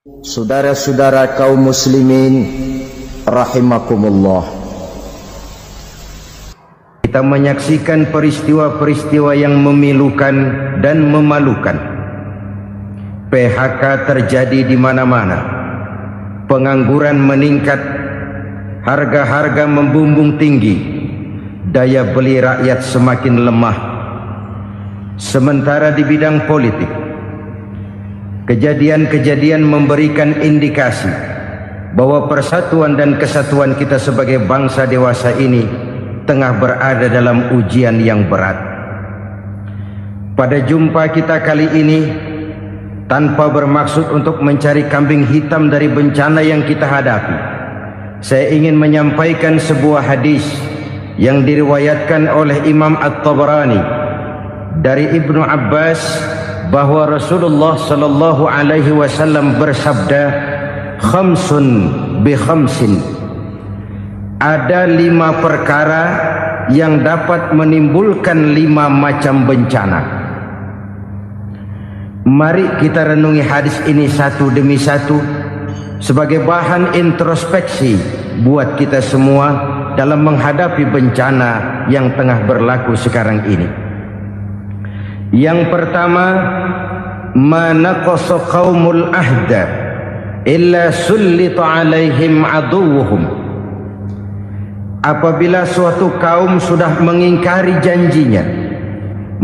Saudara-saudara kaum muslimin rahimakumullah, kita menyaksikan peristiwa-peristiwa yang memilukan dan memalukan. PHK terjadi di mana-mana, pengangguran meningkat, harga-harga membumbung tinggi, daya beli rakyat semakin lemah. Sementara di bidang politik, kejadian-kejadian memberikan indikasi bahwa persatuan dan kesatuan kita sebagai bangsa dewasa ini tengah berada dalam ujian yang berat. Pada jumpa kita kali ini, tanpa bermaksud untuk mencari kambing hitam dari bencana yang kita hadapi, saya ingin menyampaikan sebuah hadis yang diriwayatkan oleh Imam At-Tabarani dari Ibnu Abbas, bahwa Rasulullah sallallahu alaihi wasallam bersabda, khamsun bi khamsin, ada 5 perkara yang dapat menimbulkan 5 macam bencana. Mari kita renungi hadis ini satu demi satu sebagai bahan introspeksi buat kita semua dalam menghadapi bencana yang tengah berlaku sekarang ini. Yang pertama, manaqasa qaumul ahda illa sullita alaihim aduwuhum. Apabila suatu kaum sudah mengingkari janjinya,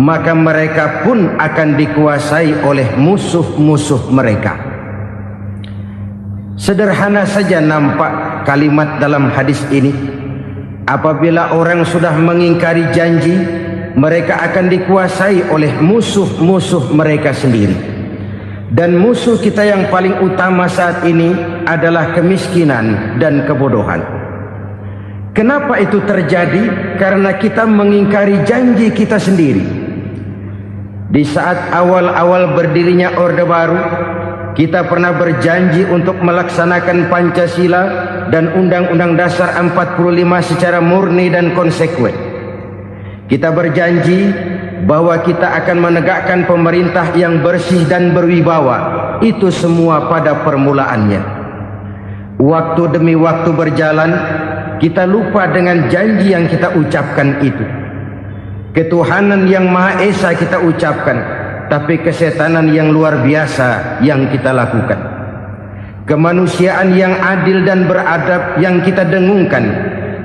maka mereka pun akan dikuasai oleh musuh-musuh mereka. Sederhana saja nampak kalimat dalam hadis ini. Apabila orang sudah mengingkari janji, mereka akan dikuasai oleh musuh-musuh mereka sendiri. Dan musuh kita yang paling utama saat ini adalah kemiskinan dan kebodohan. Kenapa itu terjadi? Karena kita mengingkari janji kita sendiri. Di saat awal-awal berdirinya Orde Baru, kita pernah berjanji untuk melaksanakan Pancasila dan Undang-Undang Dasar 45 secara murni dan konsekuen. Kita berjanji bahwa kita akan menegakkan pemerintah yang bersih dan berwibawa. Itu semua pada permulaannya. Waktu demi waktu berjalan, kita lupa dengan janji yang kita ucapkan itu. Ketuhanan yang Maha Esa kita ucapkan, tapi kesetanan yang luar biasa yang kita lakukan. Kemanusiaan yang adil dan beradab yang kita dengungkan,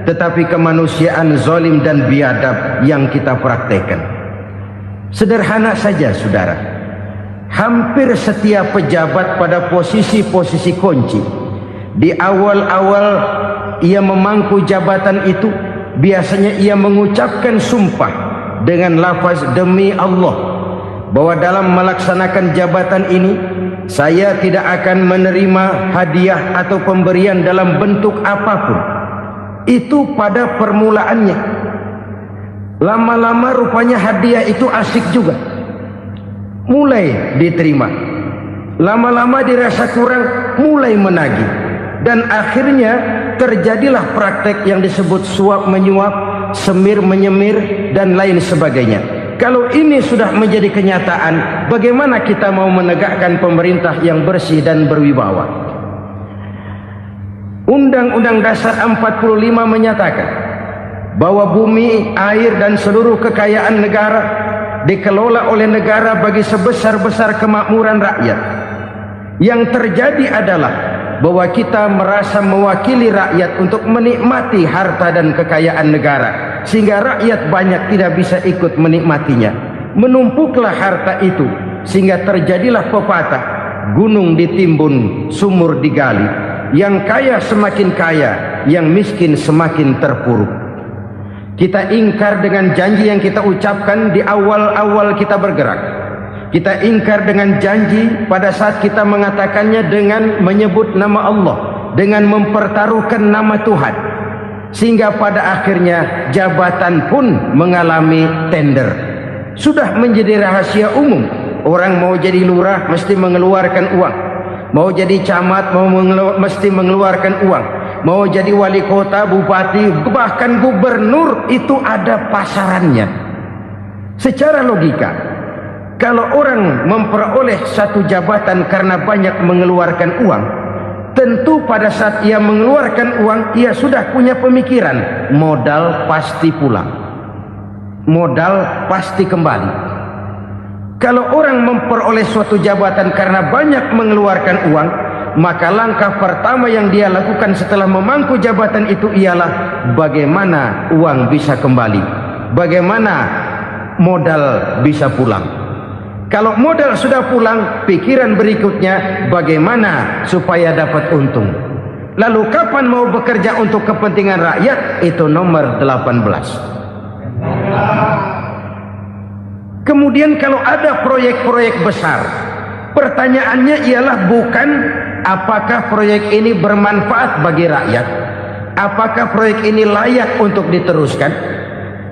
tetapi kemanusiaan zalim dan biadab yang kita praktekkan. Sederhana saja saudara, hampir setiap pejabat pada posisi-posisi kunci, di awal-awal ia memangku jabatan itu, biasanya ia mengucapkan sumpah dengan lafaz demi Allah, bahwa dalam melaksanakan jabatan ini saya tidak akan menerima hadiah atau pemberian dalam bentuk apapun. Itu pada permulaannya. Lama-lama rupanya hadiah itu asik juga, mulai diterima. Lama-lama dirasa kurang, mulai menagih. Dan akhirnya terjadilah praktek yang disebut suap menyuap, semir menyemir, dan lain sebagainya. Kalau ini sudah menjadi kenyataan, bagaimana kita mau menegakkan pemerintah yang bersih dan berwibawa? Undang-Undang Dasar 45 menyatakan bahwa bumi, air, dan seluruh kekayaan negara dikelola oleh negara bagi sebesar-besar kemakmuran rakyat. Yang terjadi adalah bahwa kita merasa mewakili rakyat untuk menikmati harta dan kekayaan negara, sehingga rakyat banyak tidak bisa ikut menikmatinya. Menumpuklah harta itu sehingga terjadilah pepatah, gunung ditimbun, sumur digali. Yang kaya semakin kaya, yang miskin semakin terpuruk. Kita ingkar dengan janji yang kita ucapkan di awal-awal kita bergerak. Kita ingkar dengan janji pada saat kita mengatakannya dengan menyebut nama Allah, dengan mempertaruhkan nama Tuhan. Sehingga pada akhirnya jabatan pun mengalami tender. Sudah menjadi rahasia umum. Orang mau jadi lurah mesti mengeluarkan uang. Mau jadi camat mesti mengeluarkan uang. Mau jadi wali kota, bupati, bahkan gubernur, itu ada pasarannya. Secara logika, Kalau orang memperoleh satu jabatan karena banyak mengeluarkan uang, tentu pada saat ia mengeluarkan uang, ia sudah punya pemikiran, modal pasti pulang, modal pasti kembali. Kalau orang memperoleh suatu jabatan karena banyak mengeluarkan uang, maka langkah pertama yang dia lakukan setelah memangku jabatan itu ialah bagaimana uang bisa kembali, bagaimana modal bisa pulang. Kalau modal sudah pulang, pikiran berikutnya bagaimana supaya dapat untung. Lalu kapan mau bekerja untuk kepentingan rakyat? Itu nomor 18. Kemudian kalau ada proyek-proyek besar, pertanyaannya ialah bukan apakah proyek ini bermanfaat bagi rakyat, apakah proyek ini layak untuk diteruskan,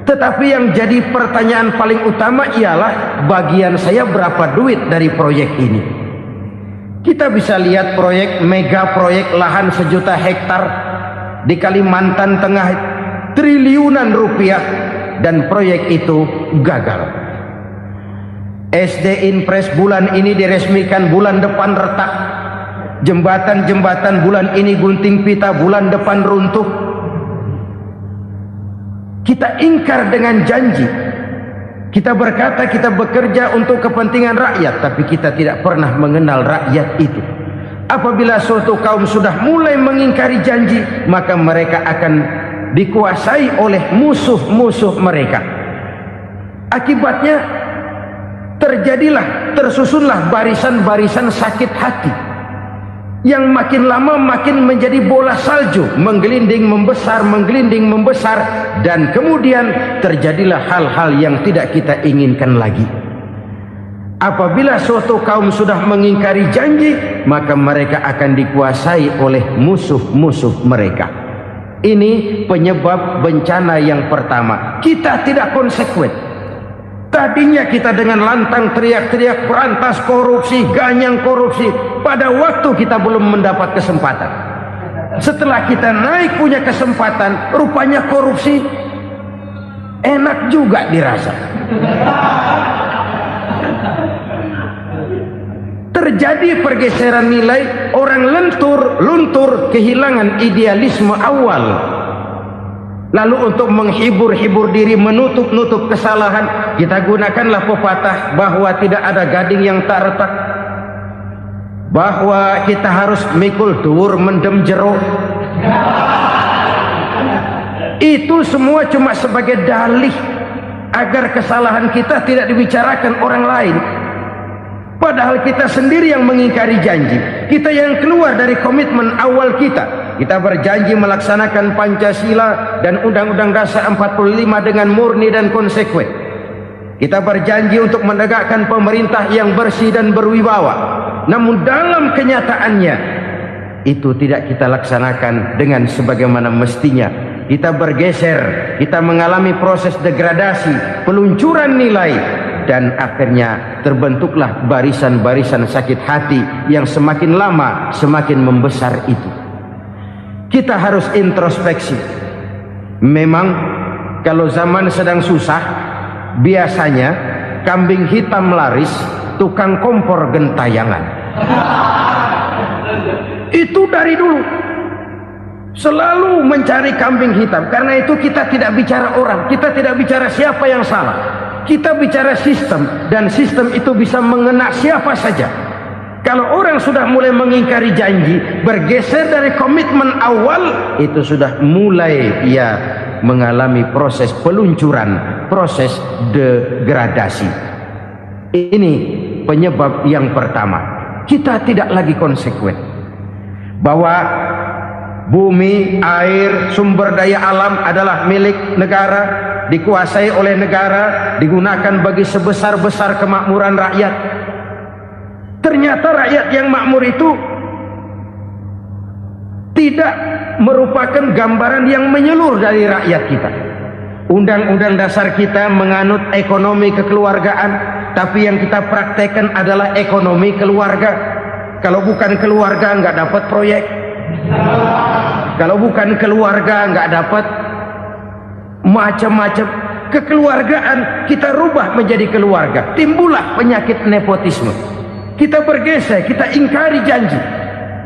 tetapi yang jadi pertanyaan paling utama ialah bagian saya berapa duit dari proyek ini. Kita bisa lihat proyek, mega proyek lahan 1 juta hektar di Kalimantan Tengah, triliunan rupiah, dan proyek itu gagal. SD Inpres bulan ini diresmikan, bulan depan retak. Jembatan-jembatan bulan ini gunting pita, bulan depan runtuh. Kita ingkar dengan janji. Kita berkata kita bekerja untuk kepentingan rakyat, tapi kita tidak pernah mengenal rakyat itu. Apabila suatu kaum sudah mulai mengingkari janji, maka mereka akan dikuasai oleh musuh-musuh mereka. Akibatnya tersusunlah barisan-barisan sakit hati, yang makin lama makin menjadi bola salju, menggelinding membesar, dan kemudian terjadilah hal-hal yang tidak kita inginkan lagi. Apabila suatu kaum sudah mengingkari janji, maka mereka akan dikuasai oleh musuh-musuh mereka. Ini penyebab bencana yang pertama. Kita tidak konsekuen. Tadinya kita dengan lantang teriak-teriak berantas korupsi, ganyang korupsi. Pada waktu kita belum mendapat kesempatan. Setelah kita naik punya kesempatan, rupanya korupsi enak juga dirasa. Terjadi pergeseran nilai, orang luntur, kehilangan idealisme awal. Lalu untuk menghibur diri, menutup kesalahan, kita gunakanlah pepatah bahwa tidak ada gading yang tak retak, bahwa kita harus mikul dhuwur mendem jero. Itu semua cuma sebagai dalih agar kesalahan kita tidak dibicarakan orang lain. Padahal kita sendiri yang mengingkari janji. Kita yang keluar dari komitmen awal kita. Kita berjanji melaksanakan Pancasila dan Undang-Undang Dasar 45 dengan murni dan konsekuen. Kita berjanji untuk menegakkan pemerintah yang bersih dan berwibawa. Namun dalam kenyataannya itu tidak kita laksanakan dengan sebagaimana mestinya. Kita bergeser, kita mengalami proses degradasi, peluncuran nilai, dan akhirnya terbentuklah barisan-barisan sakit hati yang semakin lama semakin membesar itu. Kita harus introspeksi. Memang kalau zaman sedang susah, biasanya kambing hitam laris, tukang kompor gentayangan. Itu dari dulu selalu mencari kambing hitam. Karena itu kita tidak bicara orang, kita tidak bicara siapa yang salah, kita bicara sistem, dan sistem itu bisa mengena siapa saja. Kalau orang sudah mulai mengingkari janji, bergeser dari komitmen awal, itu sudah mulai ia mengalami proses peluncuran, proses degradasi. Ini penyebab yang pertama. Kita tidak lagi konsekuen bahwa bumi, air, sumber daya alam adalah milik negara, dikuasai oleh negara, digunakan bagi sebesar-besar kemakmuran rakyat. Ternyata rakyat yang makmur itu tidak merupakan gambaran yang menyeluruh dari rakyat kita. Undang-undang dasar kita menganut ekonomi kekeluargaan, tapi yang kita praktekkan adalah ekonomi keluarga. Kalau bukan keluarga nggak dapat proyek. Kalau bukan keluarga nggak dapat macam-macam. kekeluargaan kita rubah menjadi keluarga, timbullah penyakit nepotisme. Kita bergeser, kita ingkari janji,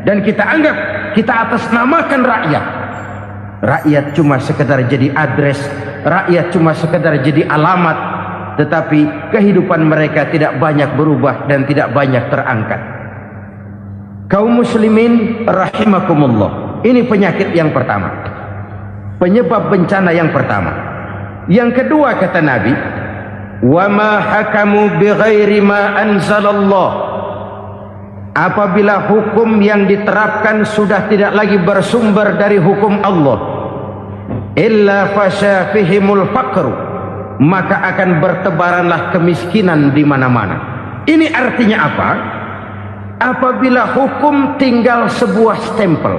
dan kita anggap kita atasnamakan rakyat. Rakyat cuma sekedar jadi address, rakyat cuma sekedar jadi alamat, tetapi kehidupan mereka tidak banyak berubah dan tidak banyak terangkat. Kaum muslimin rahimakumullah, ini penyakit yang pertama, penyebab bencana yang pertama. Yang kedua kata Nabi, wa ma hakamu bighairi ma anzalallah. Apabila hukum yang diterapkan sudah tidak lagi bersumber dari hukum Allah, illa fasya fihimul faqru, maka akan bertebaranlah kemiskinan di mana-mana. Ini artinya apa? Apabila hukum tinggal sebuah stempel,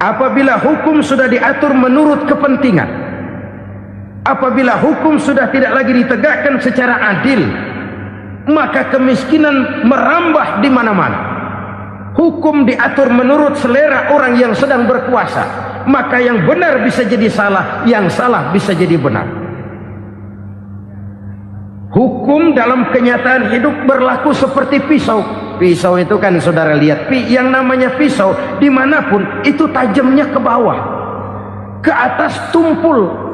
apabila hukum sudah diatur menurut kepentingan, apabila hukum sudah tidak lagi ditegakkan secara adil, maka kemiskinan merambah di mana-mana. Hukum diatur menurut selera orang yang sedang berkuasa, maka yang benar bisa jadi salah, yang salah bisa jadi benar. Hukum dalam kenyataan hidup berlaku seperti pisau. Pisau itu kan saudara lihat, yang namanya pisau dimanapun itu tajamnya ke bawah, ke atas tumpul.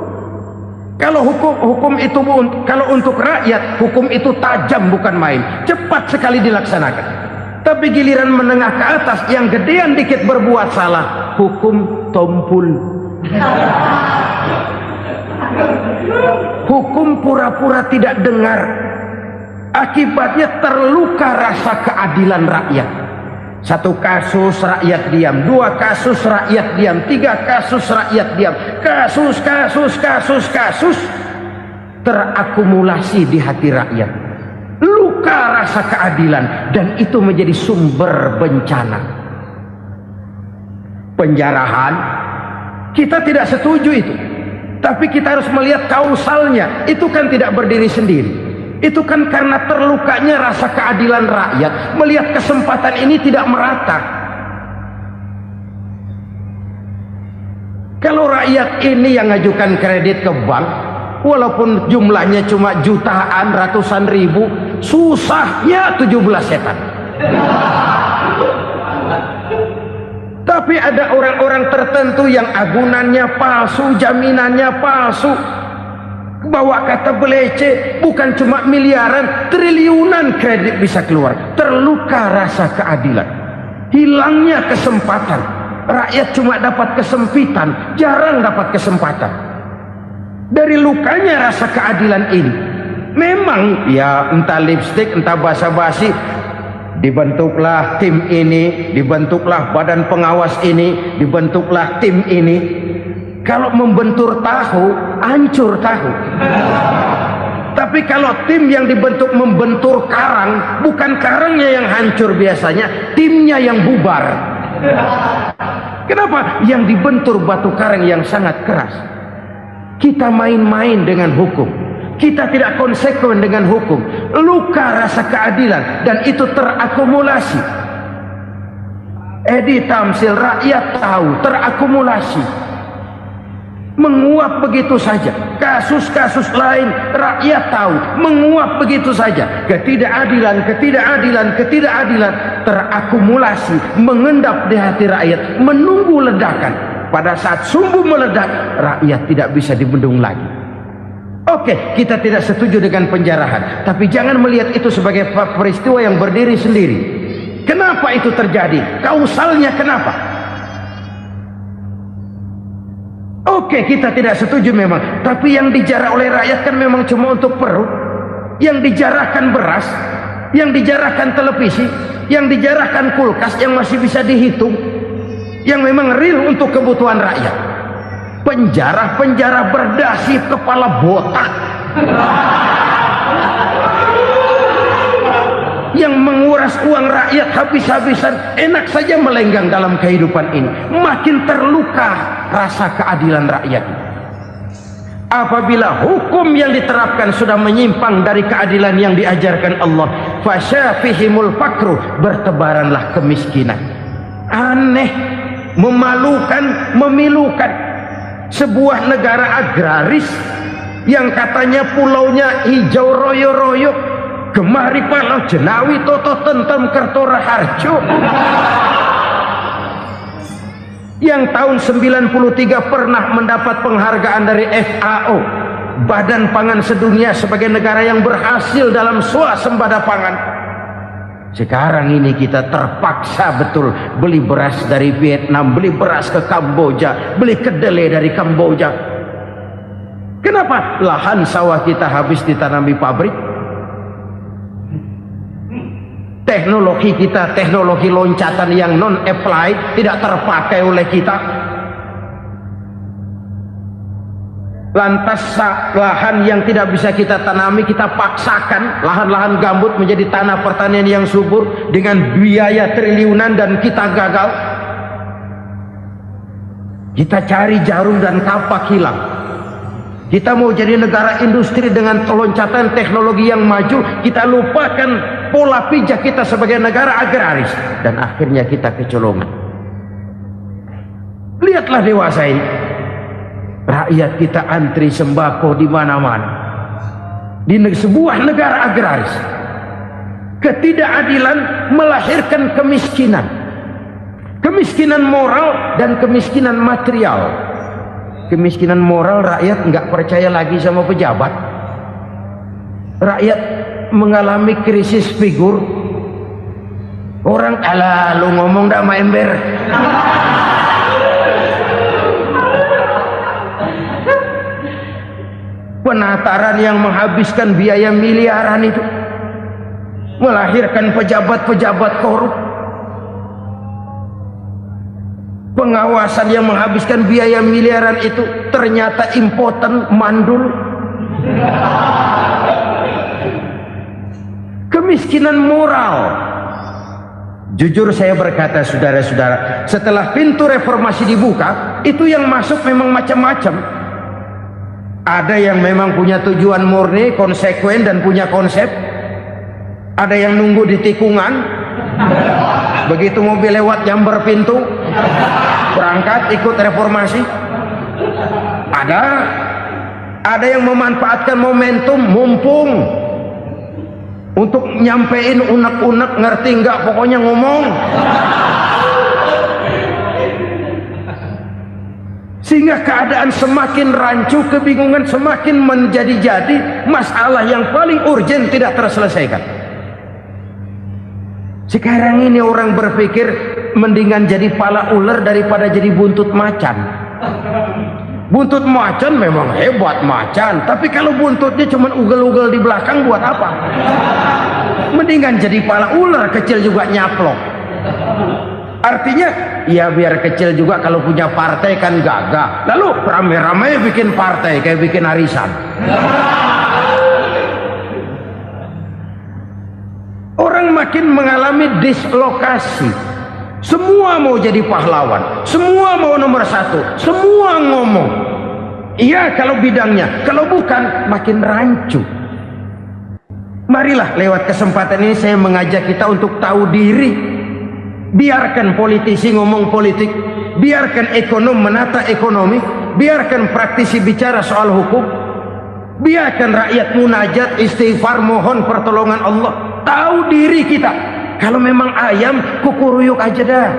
Kalau hukum itu, kalau untuk rakyat, hukum itu tajam bukan main, cepat sekali dilaksanakan. Tapi giliran menengah ke atas, yang gedean dikit berbuat salah, hukum tumpul. Hukum pura-pura tidak dengar, akibatnya terluka rasa keadilan rakyat. Satu kasus rakyat diam, dua kasus rakyat diam, tiga kasus rakyat diam, kasus terakumulasi di hati rakyat, luka rasa keadilan, dan itu menjadi sumber bencana. Penjarahan kita tidak setuju itu, tapi kita harus melihat kausalnya. Itu kan tidak berdiri sendiri. Itu kan karena terlukanya rasa keadilan rakyat, melihat kesempatan ini tidak merata. Kalau rakyat ini yang ngajukan kredit ke bank, walaupun jumlahnya cuma jutaan, ratusan ribu, susahnya 17 setan. Tapi ada orang-orang tertentu yang agunannya palsu, jaminannya palsu, bawa kata belece, bukan cuma miliaran, triliunan kredit bisa keluar. Terluka rasa keadilan, hilangnya kesempatan. Rakyat cuma dapat kesempitan, jarang dapat kesempatan. Dari lukanya rasa keadilan ini, memang ya entah lipstick, entah basa-basi, dibentuklah tim ini, dibentuklah badan pengawas ini, dibentuklah tim ini. Kalau membentur tahu, hancur tahu. Tapi kalau tim yang dibentuk membentur karang, bukan karangnya yang hancur biasanya, timnya yang bubar. Kenapa? Yang dibentur batu karang yang sangat keras. Kita main-main dengan hukum, kita tidak konsekuen dengan hukum, luka rasa keadilan, dan itu terakumulasi. Edi Tamsil, rakyat tahu, terakumulasi, menguap begitu saja. Kasus-kasus lain rakyat tahu, menguap begitu saja. Ketidakadilan terakumulasi, mengendap di hati rakyat, menunggu ledakan. Pada saat sumbu meledak, rakyat tidak bisa dibendung lagi. Oke, kita tidak setuju dengan penjarahan, tapi jangan melihat itu sebagai peristiwa yang berdiri sendiri. Kenapa itu terjadi? Kausalnya kenapa? Oke, kita tidak setuju memang, tapi yang dijarah oleh rakyat kan memang cuma untuk perut. Yang dijarahkan beras, yang dijarahkan televisi, yang dijarahkan kulkas yang masih bisa dihitung, yang memang real untuk kebutuhan rakyat. Penjara-penjara berdasi kepala botak yang menguras uang rakyat habis-habisan, enak saja melenggang dalam kehidupan ini. Makin terluka rasa keadilan rakyat. Apabila hukum yang diterapkan sudah menyimpang dari keadilan yang diajarkan Allah, fasyafihimul fakru, bertebaranlah kemiskinan. Aneh, memalukan, memilukan. Sebuah negara agraris yang katanya pulaunya hijau royo-royo, gemari palau jenawi toto tentem kertora harjo, yang tahun 93 pernah mendapat penghargaan dari FAO, Badan Pangan Sedunia, sebagai negara yang berhasil dalam swasembada pangan. Sekarang ini kita terpaksa betul beli beras dari Vietnam, beli beras ke Kamboja, beli kedelai dari Kamboja. Kenapa? Lahan sawah kita habis ditanami pabrik. Teknologi kita, teknologi loncatan yang non-applied, tidak terpakai oleh kita. Lantas lahan yang tidak bisa kita tanami, kita paksakan lahan-lahan gambut menjadi tanah pertanian yang subur dengan biaya triliunan, dan kita gagal. Kita cari jarum dan kapak hilang. Kita mau jadi negara industri dengan loncatan teknologi yang maju, kita lupakan pola pijak kita sebagai negara agraris, dan akhirnya kita kecolongan. Lihatlah dewasa ini. Rakyat kita antri sembako di mana-mana. Di sebuah negara agraris, ketidakadilan melahirkan kemiskinan. Kemiskinan moral dan kemiskinan material. Kemiskinan moral, rakyat nggak percaya lagi sama pejabat. Rakyat mengalami krisis figur. Orang, alah lu ngomong dah sama ember. Penataran yang menghabiskan biaya miliaran itu melahirkan pejabat-pejabat korup. Pengawasan yang menghabiskan biaya miliaran itu ternyata impoten, mandul. Kemiskinan moral. Jujur saya berkata, saudara-saudara, setelah pintu reformasi dibuka, itu yang masuk memang macam-macam. Ada yang memang punya tujuan murni, konsekuen, dan punya konsep. Ada yang nunggu di tikungan, begitu mobil lewat nyamber pintu, berangkat ikut reformasi. Ada yang memanfaatkan momentum, mumpung, untuk nyampein unek-unek, ngerti nggak, pokoknya ngomong. Sehingga keadaan semakin rancu, kebingungan semakin menjadi-jadi, masalah yang paling urgen tidak terselesaikan. Sekarang ini orang berpikir mendingan jadi pala ular daripada jadi buntut macan. Buntut macan memang hebat macan, tapi kalau buntutnya cuma ugel-ugel di belakang buat apa? Mendingan jadi pala ular, kecil juga nyaplok. Artinya, ya biar kecil juga kalau punya partai kan gagah. Lalu rame-rame bikin partai kayak bikin arisan. Orang makin mengalami dislokasi. Semua mau jadi pahlawan, semua mau nomor satu, semua ngomong. Iya kalau bidangnya, kalau bukan makin rancu. Marilah lewat kesempatan ini saya mengajak kita untuk tahu diri. Biarkan politisi ngomong politik, biarkan ekonom menata ekonomi, biarkan praktisi bicara soal hukum, biarkan rakyat munajat, istighfar, mohon pertolongan Allah. Tahu diri kita. Kalau memang ayam, kukuruyuk aja dah.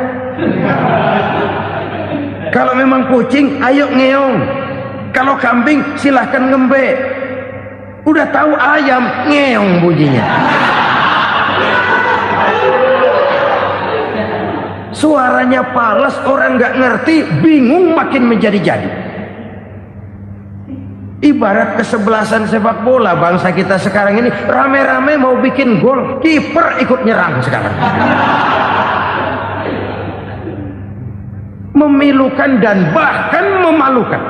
Kalau memang kucing, ayo ngeong. Kalau kambing, silahkan ngembe. Udah tahu ayam, ngeong bunyinya. Suaranya palas, orang nggak ngerti, bingung, makin menjadi-jadi. Ibarat kesebelasan sepak bola bangsa kita sekarang ini, rame-rame mau bikin gol, kiper ikut nyerang sekarang. Memilukan dan bahkan memalukan.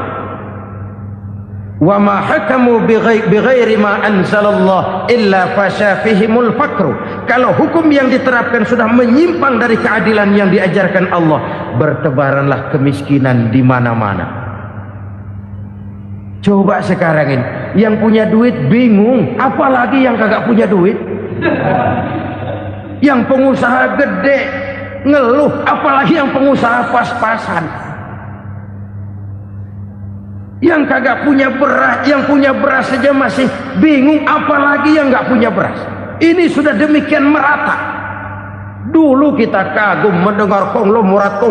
Wa ma hakamu bighairi ma anzalallah illa fasyafihimul fakru. Kalau hukum yang diterapkan sudah menyimpang dari keadilan yang diajarkan Allah, bertebaranlah kemiskinan di mana-mana. Coba sekarang ini, yang punya duit bingung, apalagi yang kagak punya duit. Yang pengusaha gede ngeluh, apalagi yang pengusaha pas-pasan. Yang kagak punya beras, yang punya beras saja masih bingung, apalagi yang nggak punya beras. Ini sudah demikian merata. Dulu kita kagum mendengar konglomerat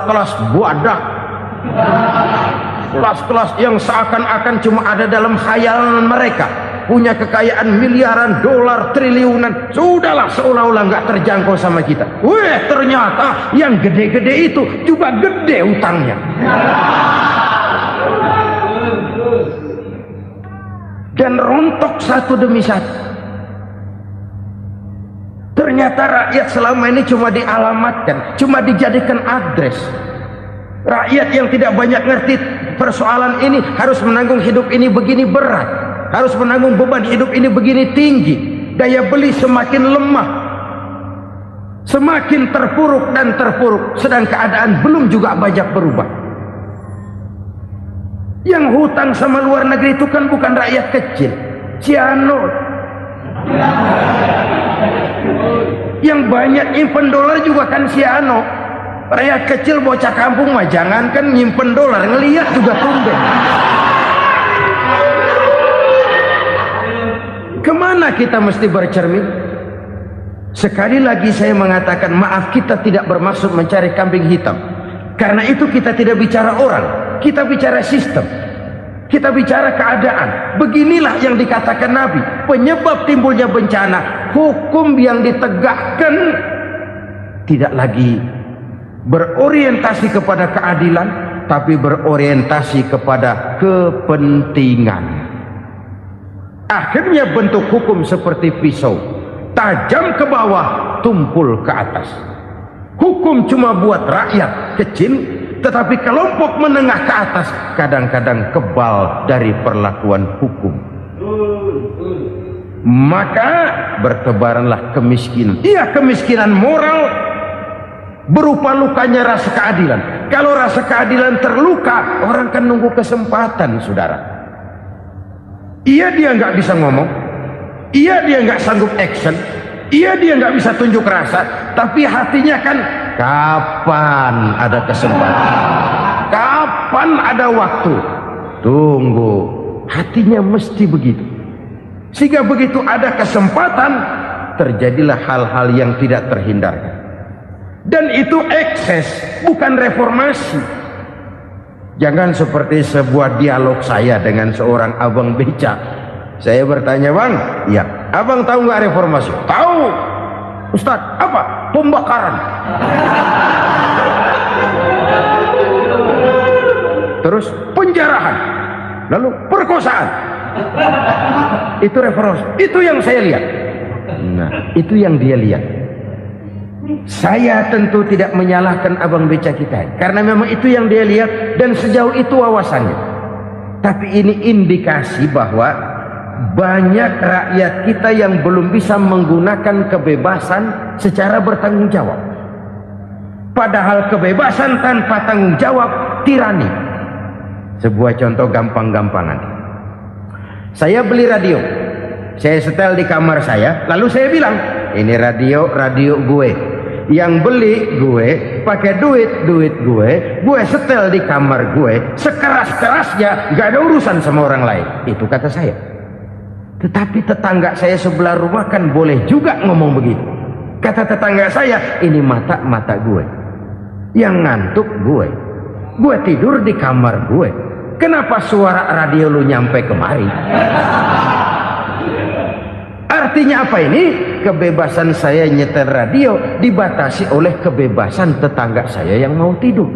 kelas buadah, kelas-kelas yang seakan-akan cuma ada dalam khayalan mereka, punya kekayaan miliaran dolar, triliunan. Sudahlah, seolah-olah nggak terjangkau sama kita. Weh, ternyata yang gede-gede itu juga gede utangnya. Dan rontok satu demi satu. Ternyata rakyat selama ini cuma dialamatkan, cuma dijadikan adres. Rakyat yang tidak banyak ngerti persoalan ini harus menanggung hidup ini begini berat, harus menanggung beban hidup ini begini tinggi, daya beli semakin lemah, semakin terpuruk dan terpuruk, sedang keadaan belum juga banyak berubah. Yang hutang sama luar negeri itu kan bukan rakyat kecil, Ciano. Yang banyak nyimpen dolar juga kan Ciano. Rakyat kecil bocah kampung mah jangankan nyimpen dolar, ngelihat juga tumben. Kemana kita mesti bercermin? Sekali lagi saya mengatakan, maaf, kita tidak bermaksud mencari kambing hitam. Karena itu kita tidak bicara orang, kita bicara sistem, kita bicara keadaan. Beginilah yang dikatakan Nabi, penyebab timbulnya bencana, hukum yang ditegakkan tidak lagi berorientasi kepada keadilan, tapi berorientasi kepada kepentingan. Akhirnya bentuk hukum seperti pisau, tajam ke bawah, tumpul ke atas. Hukum cuma buat rakyat kecil, tetapi kelompok menengah ke atas kadang-kadang kebal dari perlakuan hukum. Maka bertebaranlah kemiskinan. Iya, kemiskinan moral berupa lukanya rasa keadilan. Kalau rasa keadilan terluka, orang kan nunggu kesempatan, saudara. Iya, dia nggak bisa ngomong, iya, dia nggak sanggup action, iya, dia nggak bisa tunjuk rasa, tapi hatinya kan, kapan ada kesempatan, kapan ada waktu, tunggu. Hatinya mesti begitu. Sehingga begitu ada kesempatan, terjadilah hal-hal yang tidak terhindarkan. Dan itu ekses, bukan reformasi. Jangan seperti sebuah dialog saya dengan seorang abang beca. Saya bertanya, bang, ya, abang tahu nggak reformasi? Tahu. Ustaz, apa? Pembakaran. Terus penjarahan. Lalu perkosaan. Itu reformasi. Itu yang saya lihat. Nah, itu yang dia lihat. Saya tentu tidak menyalahkan abang beca kita, karena memang itu yang dia lihat dan sejauh itu wawasannya. Tapi ini indikasi bahwa banyak rakyat kita yang belum bisa menggunakan kebebasan secara bertanggung jawab. Padahal kebebasan tanpa tanggung jawab tirani. Sebuah contoh gampang-gampangan. Saya beli radio, saya setel di kamar saya, lalu saya bilang, ini radio gue. Yang beli gue, pakai duit gue setel di kamar gue, sekeras-kerasnya, gak ada urusan sama orang lain. Itu kata saya. Tetapi tetangga saya sebelah rumah kan boleh juga ngomong begitu. Kata tetangga saya, ini mata gue, yang ngantuk gue tidur di kamar gue, kenapa suara radio lu nyampe kemari? Artinya apa ini? Kebebasan saya nyetel radio dibatasi oleh kebebasan tetangga saya yang mau tidur.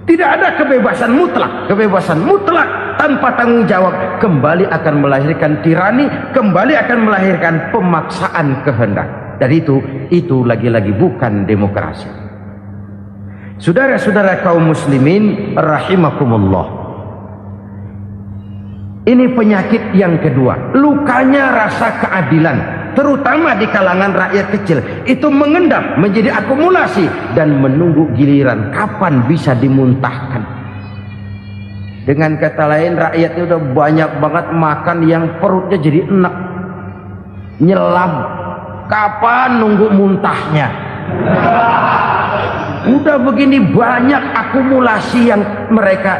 Tidak ada kebebasan mutlak. Kebebasan mutlak tanpa tanggung jawab kembali akan melahirkan tirani, kembali akan melahirkan pemaksaan kehendak. Dan itu lagi-lagi bukan demokrasi. Saudara-saudara kaum muslimin rahimakumullah. Ini penyakit yang kedua, lukanya rasa keadilan, terutama di kalangan rakyat kecil. Itu mengendap menjadi akumulasi dan menunggu giliran kapan bisa dimuntahkan. Dengan kata lain, rakyatnya udah banyak banget makan yang perutnya jadi enak, nyelam. Kapan nunggu muntahnya? Udah begini banyak akumulasi yang mereka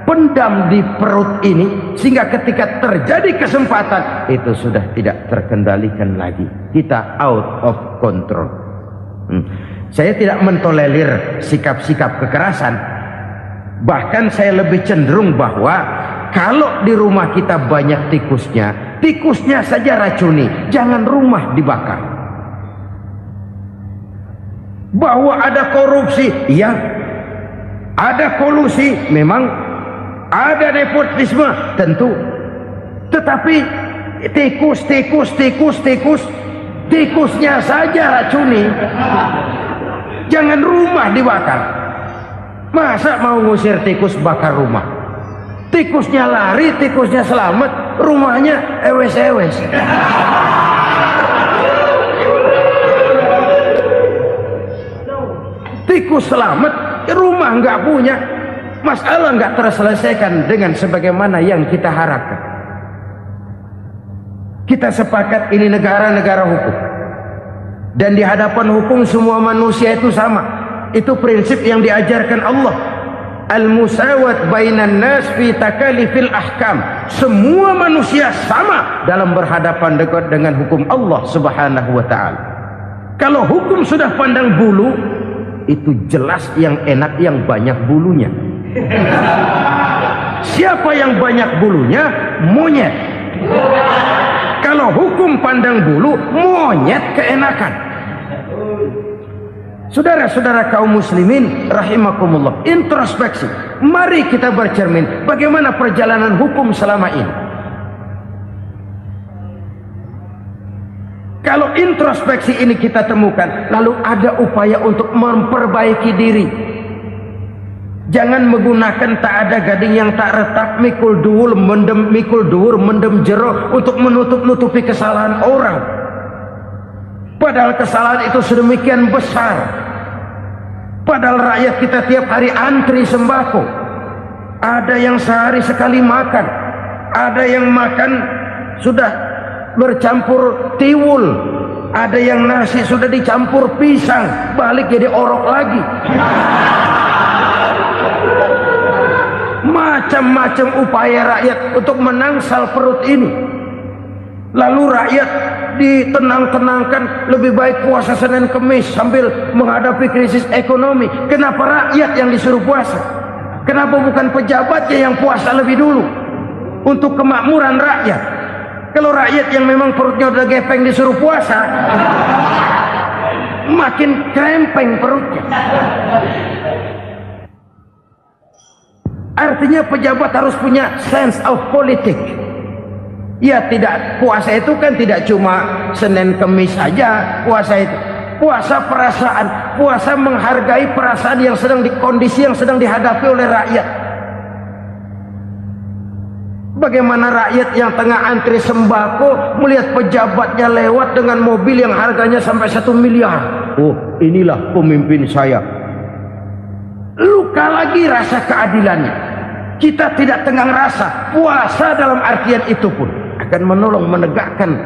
pendam di perut ini, sehingga ketika terjadi kesempatan itu sudah tidak terkendalikan lagi, kita out of control. Saya tidak mentolerir sikap-sikap kekerasan, bahkan saya lebih cenderung bahwa kalau di rumah kita banyak tikusnya saja racuni, jangan rumah dibakar. Bahwa ada korupsi, ya, ada kolusi, memang ada nepotisme, tentu. Tetapi tikusnya saja racuni, jangan rumah dibakar. Masa mau ngusir tikus bakar rumah? Tikusnya lari, tikusnya selamat, rumahnya ewes-ewes. Tikus selamat, rumah nggak punya, masalah nggak terselesaikan dengan sebagaimana yang kita harapkan. Kita sepakat ini negara hukum, dan di hadapan hukum semua manusia itu sama. Itu prinsip yang diajarkan Allah. Al-musawat bainan nas fi takalifil ahkam. Semua manusia sama dalam berhadapan dekat dengan hukum Allah Subhanahu wa taala. Kalau hukum sudah pandang bulu, itu jelas yang enak yang banyak bulunya. Siapa yang banyak bulunya? Monyet. Kalau hukum pandang bulu, monyet keenakan. Saudara-saudara kaum muslimin rahimakumullah, introspeksi. Mari kita bercermin bagaimana perjalanan hukum selama ini. Kalau introspeksi ini kita temukan, lalu ada upaya untuk memperbaiki diri. Jangan menggunakan tak ada gading yang tak retak, mikul duwur mendem jero untuk menutup-nutupi kesalahan orang. Padahal kesalahan itu sedemikian besar. Padahal rakyat kita tiap hari antri sembako. Ada yang sehari sekali makan, ada yang makan sudah bercampur tiwul, ada yang nasi sudah dicampur pisang, balik jadi orok lagi. Macam-macam upaya rakyat untuk menangsal perut ini. Lalu rakyat ditenang-tenangkan, lebih baik puasa Senin Kemis sambil menghadapi krisis ekonomi. Kenapa rakyat yang disuruh puasa? Kenapa bukan pejabatnya yang puasa lebih dulu untuk kemakmuran rakyat? Kalau rakyat yang memang perutnya udah gepeng disuruh puasa, makin krempeng perutnya. Artinya pejabat harus punya sense of politics. Ya, tidak, puasa itu kan tidak cuma Senin Kemis aja. Puasa itu puasa perasaan, puasa menghargai perasaan yang sedang kondisi yang sedang dihadapi oleh rakyat. Bagaimana rakyat yang tengah antri sembako melihat pejabatnya lewat dengan mobil yang harganya sampai 1 miliar. Oh, inilah pemimpin saya. Luka lagi rasa keadilannya. Kita tidak tenggang rasa. Puasa dalam artian itu pun akan menolong menegakkan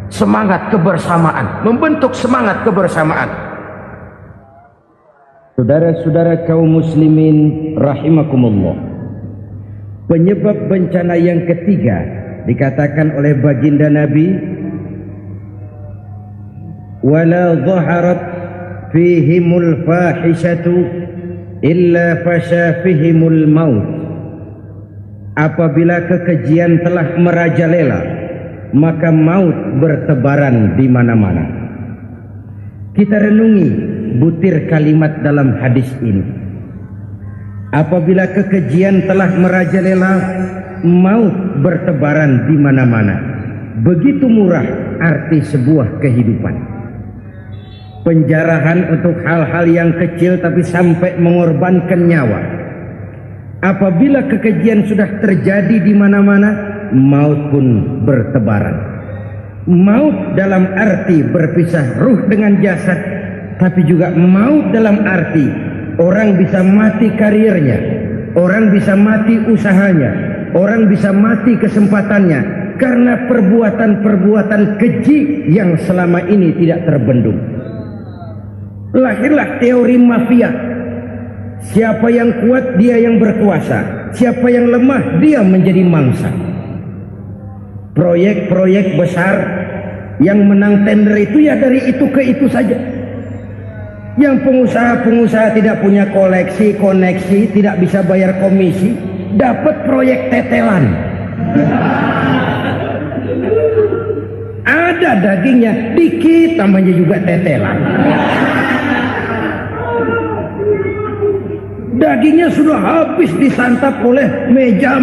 semangat kebersamaan, membentuk semangat kebersamaan. Saudara-saudara kaum muslimin rahimakumullah, penyebab bencana yang ketiga dikatakan oleh baginda Nabi, wala dhaharat fihimul fahishatu illa fasha fihimul maut. Apabila kekejian telah merajalela, maka maut bertebaran di mana-mana. Kita renungi butir kalimat dalam hadis ini. Apabila kekejian telah merajalela, maut bertebaran di mana-mana. Begitu murah arti sebuah kehidupan. Penjarahan untuk hal-hal yang kecil tapi sampai mengorbankan nyawa. Apabila kekejian sudah terjadi di mana-mana, maut pun bertebaran. Maut dalam arti berpisah ruh dengan jasad, tapi juga maut dalam arti orang bisa mati karirnya, orang bisa mati usahanya, orang bisa mati kesempatannya karena perbuatan-perbuatan keji yang selama ini tidak terbendung. Lahirlah teori mafia. Siapa yang kuat dia yang berkuasa, siapa yang lemah dia menjadi mangsa. Proyek-proyek besar yang menang tender itu ya dari itu ke itu saja. Yang pengusaha-pengusaha tidak punya koneksi, tidak bisa bayar komisi, dapat proyek tetelan. Ada dagingnya dikit, namanya juga tetelan. Dagingnya sudah habis disantap oleh meja.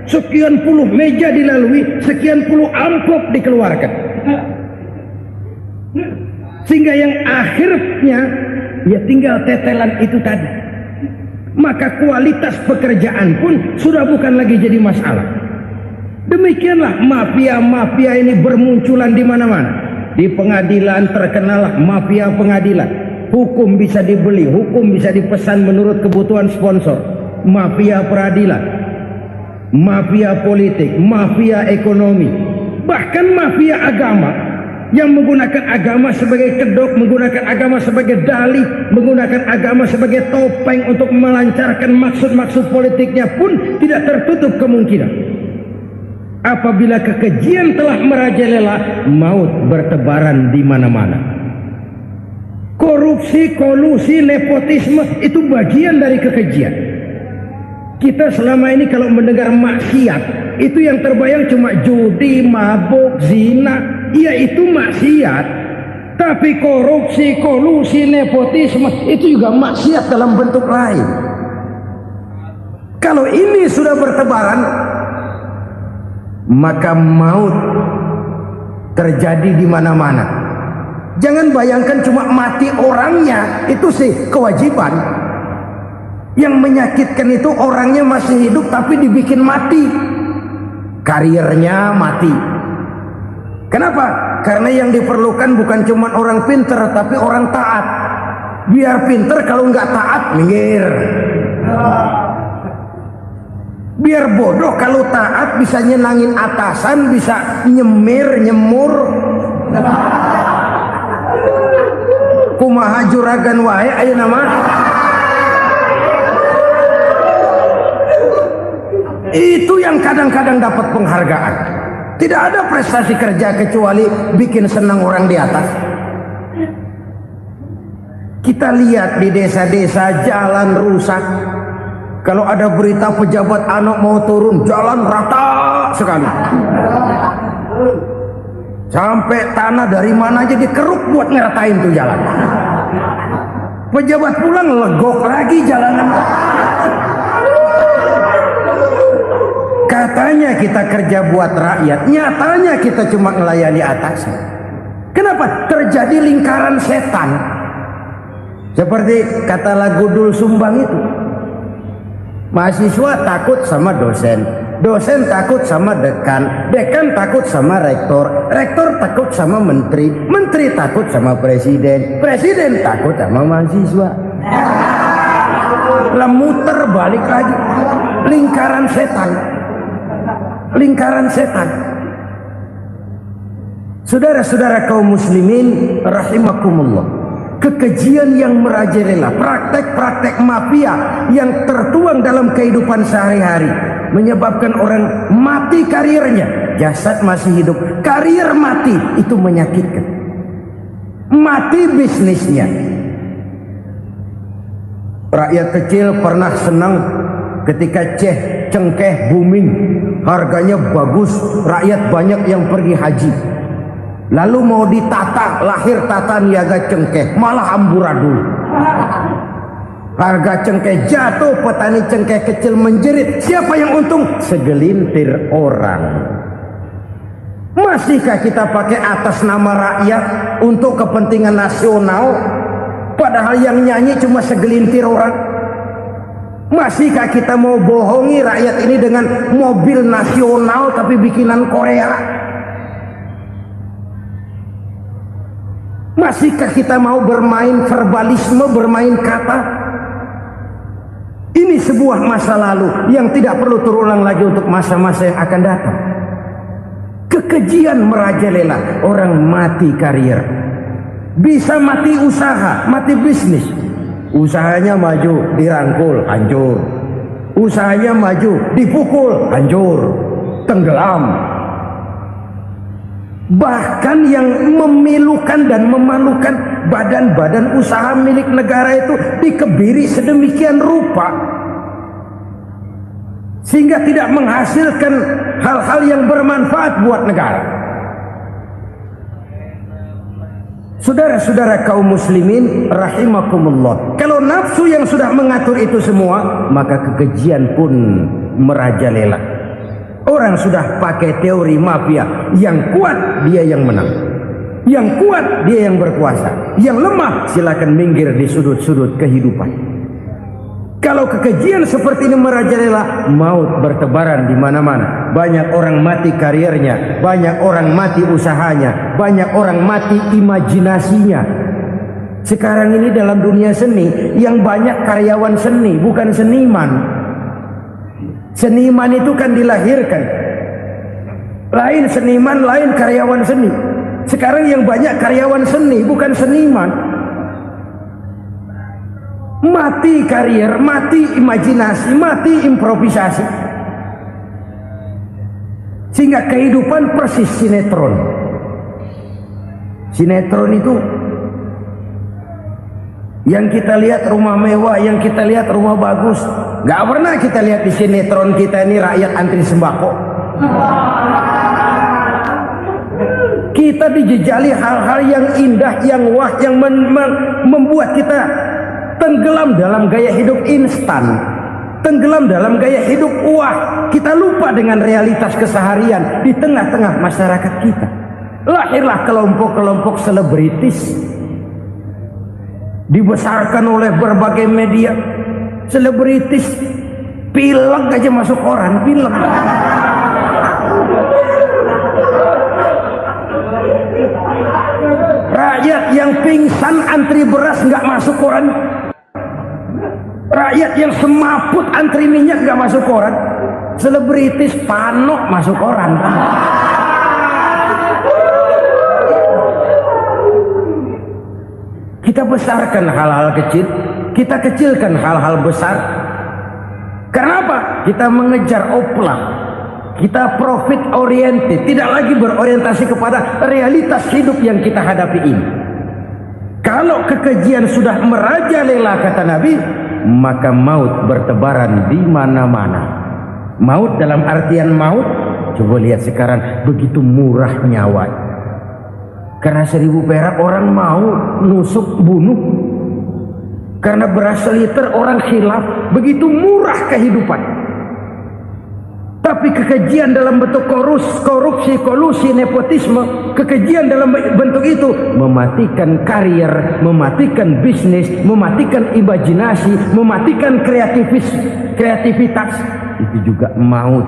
Sekian puluh meja dilalui, sekian puluh amplop dikeluarkan. Sehingga yang akhirnya ya tinggal tetelan itu tadi. Maka kualitas pekerjaan pun sudah bukan lagi jadi masalah. Demikianlah mafia-mafia ini bermunculan di mana-mana. Di pengadilan terkenallah mafia pengadilan. Hukum bisa dibeli, hukum bisa dipesan menurut kebutuhan sponsor. Mafia peradilan, mafia politik, mafia ekonomi, bahkan mafia agama yang menggunakan agama sebagai kedok, menggunakan agama sebagai dalih, menggunakan agama sebagai topeng untuk melancarkan maksud-maksud politiknya pun tidak tertutup kemungkinan. Apabila kekejian telah merajalela, maut bertebaran di mana-mana. Korupsi, kolusi, nepotisme itu bagian dari kekejian. Kita selama ini kalau mendengar maksiat, itu yang terbayang cuma judi, mabuk, zina. Ya itu maksiat. Tapi korupsi, kolusi, nepotisme itu juga maksiat dalam bentuk lain. Kalau ini sudah bertebaran, maka maut terjadi di mana-mana. Jangan bayangkan cuma mati orangnya, itu sih kewajiban. Yang menyakitkan itu orangnya masih hidup tapi dibikin mati, karirnya mati. Kenapa? Karena yang diperlukan bukan cuma orang pinter tapi orang taat. Biar pinter, kalau nggak taat minggir. Biar bodoh, kalau taat bisa nyenangin atasan, bisa nyemur. Kumaha juragan wae ayo nama. Itu yang kadang-kadang dapat penghargaan. Tidak ada prestasi kerja kecuali bikin senang orang di atas. Kita lihat di desa-desa jalan rusak. Kalau ada berita pejabat anak mau turun, jalan rata sekali. Sampai tanah dari mana aja dikeruk buat ngeratain tuh jalan. Pejabat pulang legok lagi jalanan. Katanya kita kerja buat rakyat, nyatanya kita cuma melayani atasnya. Kenapa? Terjadi lingkaran setan. Seperti kata lagu Dul Sumbang itu. Mahasiswa takut sama dosen, dosen takut sama dekan, dekan takut sama rektor, rektor takut sama menteri, menteri takut sama presiden, presiden takut sama mahasiswa. Muter balik lagi, lingkaran setan, lingkaran setan. Saudara-saudara kaum muslimin rahimakumullah, kekejian yang merajalela, praktek-praktek mafia yang tertuang dalam kehidupan sehari-hari menyebabkan orang mati karirnya, jasad masih hidup, karir mati, itu menyakitkan. Mati bisnisnya. Rakyat kecil pernah senang ketika cengkeh booming, harganya bagus, rakyat banyak yang pergi haji. Lalu mau ditata, lahir tata niaga cengkeh, malah amburadul. Harga cengkeh jatuh, petani cengkeh kecil menjerit. Siapa yang untung? Segelintir orang. Masihkah kita pakai atas nama rakyat untuk kepentingan nasional, padahal yang nyanyi cuma segelintir orang? Masihkah kita mau bohongi rakyat ini dengan mobil nasional tapi bikinan Korea? Masihkah kita mau bermain verbalisme, bermain kata? Ini sebuah masa lalu yang tidak perlu terulang lagi untuk masa-masa yang akan datang. Kekejian merajalela, orang mati karier, bisa mati usaha, mati bisnis. Usahanya maju, dirangkul, hancur. Usahanya maju, dipukul, hancur, tenggelam. Bahkan yang memilukan dan memalukan, badan-badan usaha milik negara itu dikebiri sedemikian rupa sehingga tidak menghasilkan hal-hal yang bermanfaat buat negara. Saudara-saudara kaum muslimin rahimakumullah, kalau nafsu yang sudah mengatur itu semua, maka kekejian pun merajalela. Orang sudah pakai teori mafia, yang kuat dia yang menang, yang kuat dia yang berkuasa, yang lemah silakan minggir di sudut-sudut kehidupan. Kalau kekejian seperti ini merajalela, maut bertebaran di mana-mana. Banyak orang mati karirnya, banyak orang mati usahanya, banyak orang mati imajinasinya. Sekarang ini dalam dunia seni, yang banyak karyawan seni, bukan seniman. Seniman itu kan dilahirkan. Lain seniman, lain karyawan seni. Sekarang yang banyak karyawan seni, bukan seniman. Mati karier, mati imajinasi, mati improvisasi. Sehingga kehidupan persis sinetron. Sinetron itu yang kita lihat rumah mewah, yang kita lihat rumah bagus. Gak pernah kita lihat di sinetron kita ini rakyat antri sembako. Kita dijejali hal-hal yang indah, yang wah, yang membuat kita tenggelam dalam gaya hidup instan, tenggelam dalam gaya hidup wah. Kita lupa dengan realitas keseharian di tengah-tengah masyarakat kita. Lahirlah kelompok-kelompok selebritis, dibesarkan oleh berbagai media. Selebritis pilek aja masuk koran, pilek. Rakyat yang pingsan antri beras nggak masuk koran. Rakyat yang semaput antri minyak nggak masuk koran. Selebritis panok masuk koran. Kita besarkan hal-hal kecil, kita kecilkan hal-hal besar. Kenapa? Kita mengejar oplah, kita profit oriented, tidak lagi berorientasi kepada realitas hidup yang kita hadapi ini. Kalau kekejian sudah merajalela, kata Nabi, maka maut bertebaran di mana-mana. Maut dalam artian maut, coba lihat sekarang begitu murah nyawa. Karena 1000 perak orang mau nusuk bunuh. Karena beras seliter orang khilaf, begitu murah kehidupan. Tapi kekejian dalam bentuk korupsi, kolusi, nepotisme, kekejian dalam bentuk itu mematikan karier, mematikan bisnis, mematikan imajinasi, mematikan kreativitas. Itu juga maut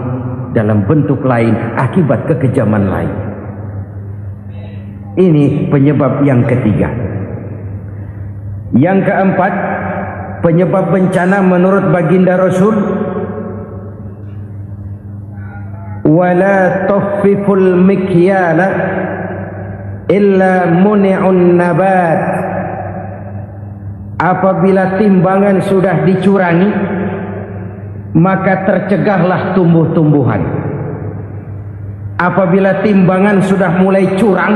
dalam bentuk lain akibat kekejaman lain. Ini penyebab yang ketiga. Yang keempat, penyebab bencana menurut baginda Rasul, wala tuffiful mikyala illa muni'un nabat. Apabila timbangan sudah dicurangi, maka tercegahlah tumbuh-tumbuhan. Apabila timbangan sudah mulai curang,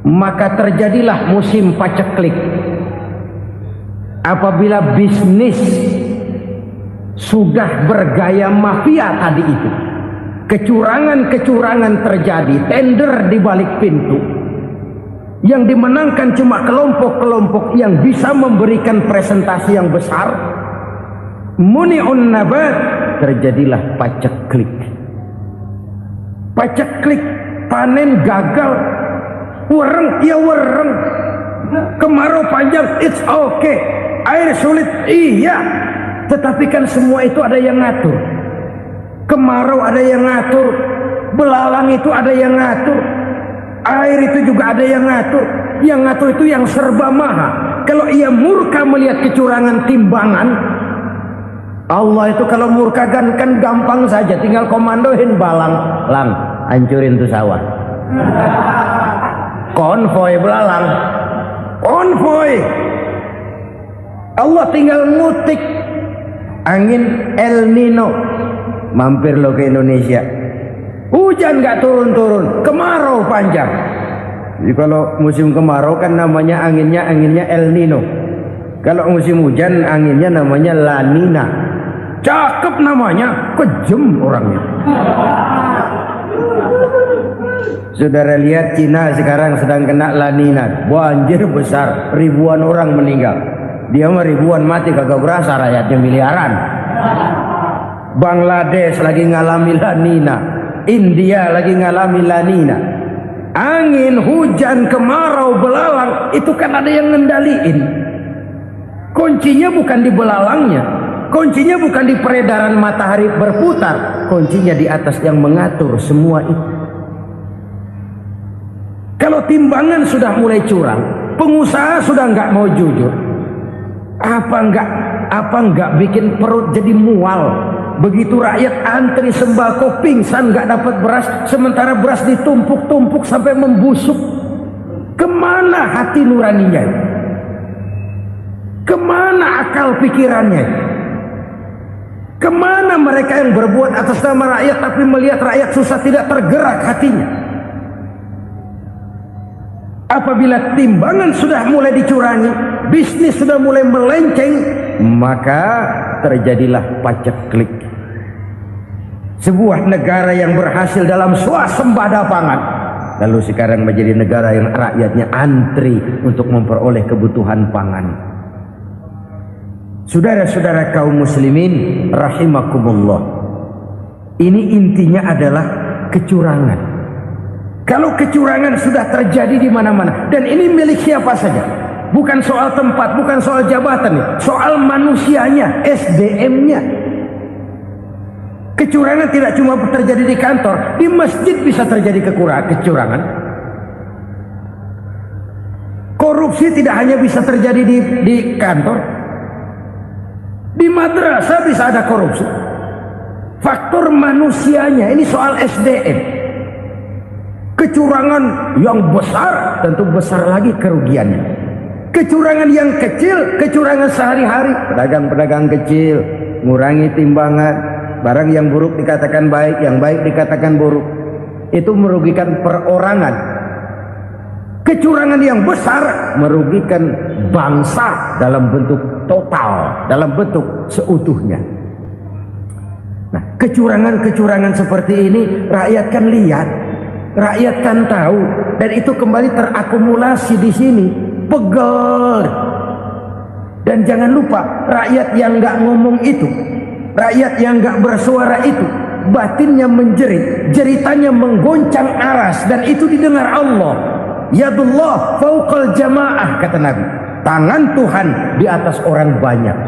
maka terjadilah musim paceklik. Apabila bisnis sudah bergaya mafia tadi itu, kecurangan-kecurangan terjadi, tender di balik pintu, yang dimenangkan cuma kelompok-kelompok yang bisa memberikan presentasi yang besar, muni'un nabat, terjadilah paceklik. Paceklik, panen gagal, wereng, ya wereng. Kemarau panjang, it's okay. Air sulit, iya. Tetapi kan semua itu ada yang ngatur. Kemarau ada yang ngatur, belalang itu ada yang ngatur, air itu juga ada yang ngatur. Yang ngatur itu yang serba maha. Kalau ia murka melihat kecurangan timbangan, Allah itu kalau murka kan gampang saja, tinggal komandoin balang, lang, hancurin tuh sawah. Konvoy belalang, konvoy. Allah tinggal ngutik angin El Nino. Mampir lo ke Indonesia, hujan nggak turun-turun, kemarau panjang. Jadi kalau musim kemarau kan namanya anginnya El Nino. Kalau musim hujan anginnya namanya La Nina. Cakep namanya, kejem orangnya. Saudara lihat Cina sekarang sedang kena La Nina, banjir besar, ribuan orang meninggal. Dia mah ribuan mati kagak berasa, rakyatnya miliaran. Bangladesh lagi ngalami La Nina, India lagi ngalami La Nina. Angin, hujan, kemarau, belalang itu kan ada yang ngendaliin. Kuncinya bukan di belalangnya, kuncinya bukan di peredaran matahari berputar, kuncinya di atas yang mengatur semua itu. Kalau timbangan sudah mulai curang, pengusaha sudah nggak mau jujur, apa nggak bikin perut jadi mual. Begitu rakyat antri sembako pingsan nggak dapat beras, sementara beras ditumpuk-tumpuk sampai membusuk. Kemana hati nuraninya? Kemana akal pikirannya? Kemana mereka yang berbuat atas nama rakyat tapi melihat rakyat susah tidak tergerak hatinya? Apabila timbangan sudah mulai dicurangi, bisnis sudah mulai melenceng, maka terjadilah paceklik. Sebuah negara yang berhasil dalam swasembada pangan, lalu sekarang menjadi negara yang rakyatnya antri untuk memperoleh kebutuhan pangan. Saudara-saudara kaum muslimin rahimakumullah, ini intinya adalah kecurangan. Kalau kecurangan sudah terjadi di mana-mana, dan ini milik siapa saja, bukan soal tempat, bukan soal jabatan, soal manusianya, SDM-nya. Kecurangan tidak cuma terjadi di kantor, di masjid bisa terjadi kecurangan. Korupsi tidak hanya bisa terjadi di kantor, di madrasah bisa ada korupsi. Faktor manusianya, ini soal SDM. Kecurangan yang besar tentu besar lagi kerugiannya. Kecurangan yang kecil, kecurangan sehari-hari, pedagang-pedagang kecil ngurangi timbangan. Barang yang buruk dikatakan baik, yang baik dikatakan buruk. Itu merugikan perorangan. Kecurangan yang besar merugikan bangsa dalam bentuk total, dalam bentuk seutuhnya. Nah, kecurangan-kecurangan seperti ini rakyat kan lihat, rakyat kan tahu, dan itu kembali terakumulasi di sini, pegel. Dan jangan lupa, rakyat yang nggak ngomong itu, rakyat yang gak bersuara itu, batinnya menjerit, jeritannya menggoncang aras, dan itu didengar Allah. Yadullah fauqal jamaah, kata Nabi. Tangan Tuhan di atas orang banyak.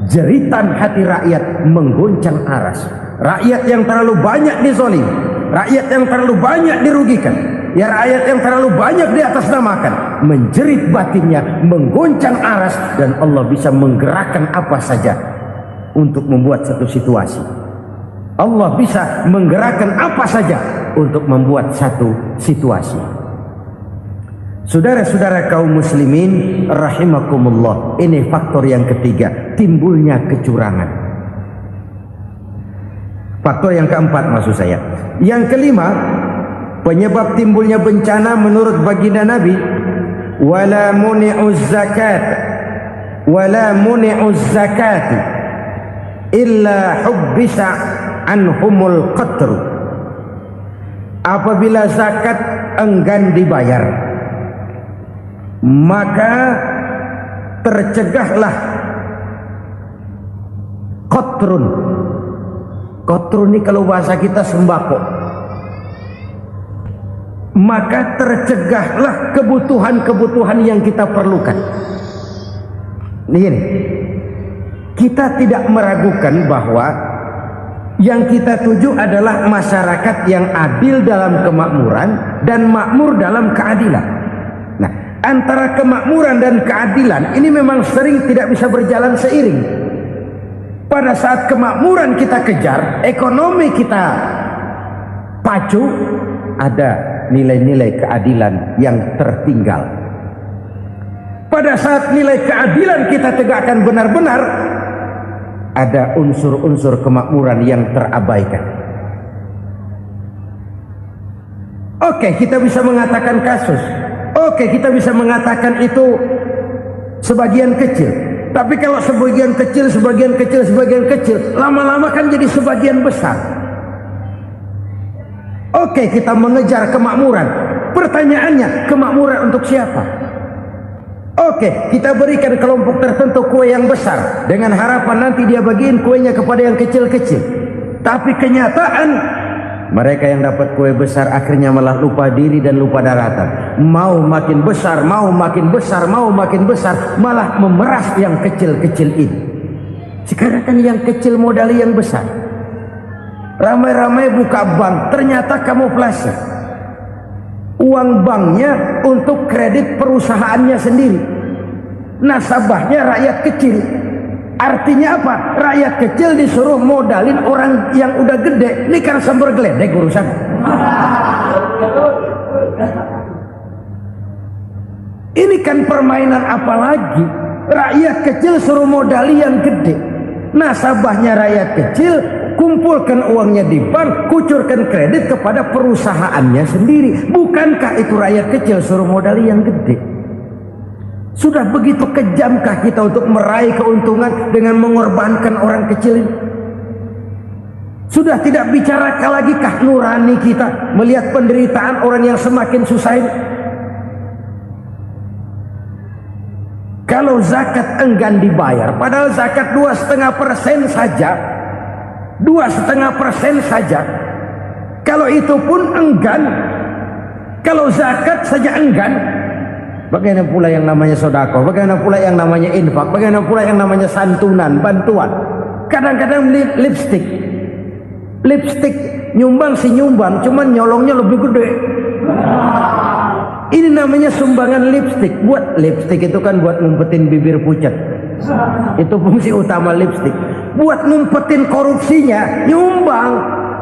Jeritan hati rakyat menggoncang aras. Rakyat yang terlalu banyak dizolim, rakyat yang terlalu banyak dirugikan, ya rakyat yang terlalu banyak di atas namakan, menjerit batinnya, menggoncang aras, dan Allah bisa menggerakkan apa saja untuk membuat satu situasi. Allah bisa menggerakkan apa saja untuk membuat satu situasi. Saudara-saudara kaum muslimin rahimakumullah, ini faktor yang ketiga, timbulnya kecurangan. Faktor yang keempat maksud saya. Yang kelima, penyebab timbulnya bencana menurut baginda Nabi, wala muni'uz zakat wala muni'uz zakati illa hubbisa anhumul qatru. Apabila zakat enggan dibayar, maka tercegahlah qatrun. Qatrun ini kalau bahasa kita sembako. Maka tercegahlah kebutuhan-kebutuhan yang kita perlukan. Ini kita tidak meragukan bahwa yang kita tuju adalah masyarakat yang adil dalam kemakmuran dan makmur dalam keadilan. Nah, antara kemakmuran dan keadilan ini memang sering tidak bisa berjalan seiring. Pada saat kemakmuran kita kejar, ekonomi kita pacu, ada nilai-nilai keadilan yang tertinggal. pada saat nilai keadilan kita tegakkan benar-benar, ada unsur-unsur kemakmuran yang terabaikan. Oke, kita bisa mengatakan kasus. Oke, kita bisa mengatakan itu sebagian kecil. Tapi kalau sebagian kecil, lama-lama kan jadi sebagian besar. Oke, kita mengejar kemakmuran. Pertanyaannya, kemakmuran untuk siapa? Oke, kita berikan kelompok tertentu kue yang besar dengan harapan nanti dia bagiin kuenya kepada yang kecil-kecil. Tapi kenyataan, mereka yang dapat kue besar akhirnya malah lupa diri dan lupa daratan. Mau makin besar, malah memeras yang kecil-kecil ini. Sekarang kan yang kecil modali yang besar. Ramai-ramai buka bank, ternyata kamuflase. Uang banknya untuk kredit perusahaannya sendiri. Nasabahnya rakyat kecil. Artinya apa? Rakyat kecil disuruh modalin orang yang udah gede. Ini kan sumber geledek urusan. Ini kan permainan apa lagi? Rakyat kecil suruh modali yang gede. Nasabahnya rakyat kecil, kumpulkan uangnya di bank, kucurkan kredit kepada perusahaannya sendiri. Bukankah itu rakyat kecil suruh modali yang gede? Sudah begitu kejamkah kita untuk meraih keuntungan dengan mengorbankan orang kecil ini? Sudah tidak bicara lagi kah nurani kita melihat penderitaan orang yang semakin susah ini? Kalau zakat enggan dibayar, padahal zakat 2,5% saja, 2,5% saja. Kalau itu pun enggan, kalau zakat saja enggan, bagaimana pula yang namanya sedekah, bagaimana pula yang namanya infak, bagaimana pula yang namanya santunan, bantuan. Kadang-kadang lipstick nyumbang si nyumbang, cuman nyolongnya lebih gede. Ini namanya sumbangan lipstick. Buat lipstick itu kan buat ngumpetin bibir pucat. Itu fungsi utama lipstick. Buat ngumpetin korupsinya, nyumbang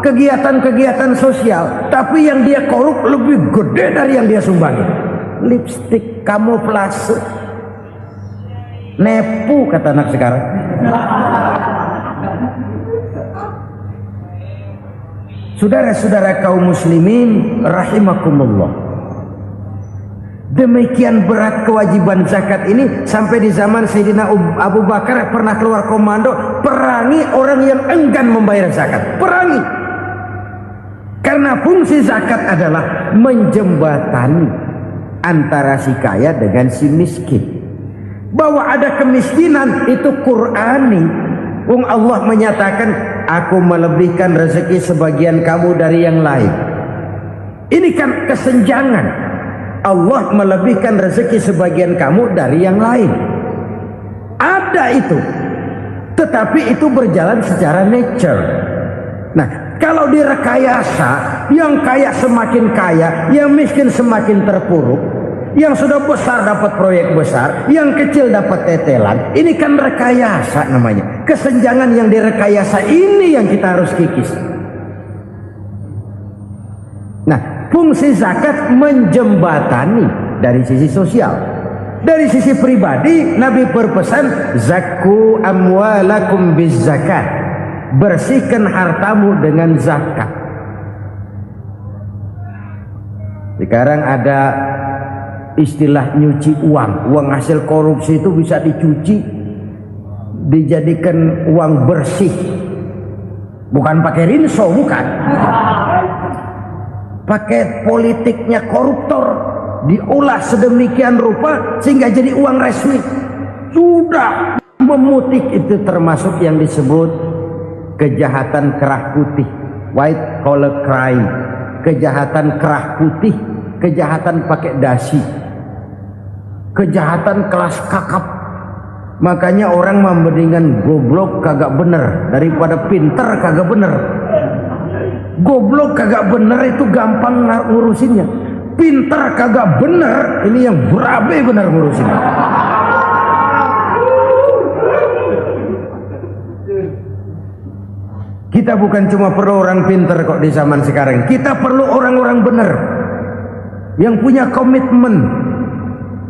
kegiatan-kegiatan sosial. Tapi yang dia korup lebih gede dari yang dia sumbangi. Lipstick kamuflase. Nepu kata anak sekarang. Saudara-saudara kaum muslimin rahimakumullah. Demikian berat kewajiban zakat ini sampai di zaman Sayyidina Abu Bakar pernah keluar komando perangi orang yang enggan membayar zakat. Perangi. Karena fungsi zakat adalah menjembatani antara si kaya dengan si miskin. Bahwa ada kemiskinan itu Qur'ani. Allah menyatakan, aku melebihkan rezeki sebagian kamu dari yang lain. Ini kan kesenjangan. Allah melebihkan rezeki sebagian kamu dari yang lain. Ada itu. Tetapi itu berjalan secara nature. Nah, kalau direkayasa, yang kaya semakin kaya, yang miskin semakin terpuruk, yang sudah besar dapat proyek besar, yang kecil dapat tetelan. Ini kan rekayasa namanya. Kesenjangan yang direkayasa ini yang kita harus kikis. Nah, fungsi zakat menjembatani dari sisi sosial. Dari sisi pribadi, Nabi berpesan, zakku amwalakum biz zakat. Bersihkan hartamu dengan zakat. Sekarang ada istilah nyuci uang. Uang hasil korupsi itu bisa dicuci, dijadikan uang bersih. Bukan pakai rinso, bukan. Pakai politiknya koruptor, diolah sedemikian rupa sehingga jadi uang resmi. Sudah memutik, itu termasuk yang disebut kejahatan kerah putih, white collar crime. Kejahatan kerah putih, kejahatan pakai dasi, kejahatan kelas kakap. Makanya orang mendingan goblok kagak bener daripada pinter kagak bener. Goblok kagak bener itu gampang ngurusinnya. Pinter kagak bener, ini yang berabe bener ngurusinnya. Kita bukan cuma perlu orang pinter kok di zaman sekarang. Kita perlu orang-orang bener yang punya komitmen,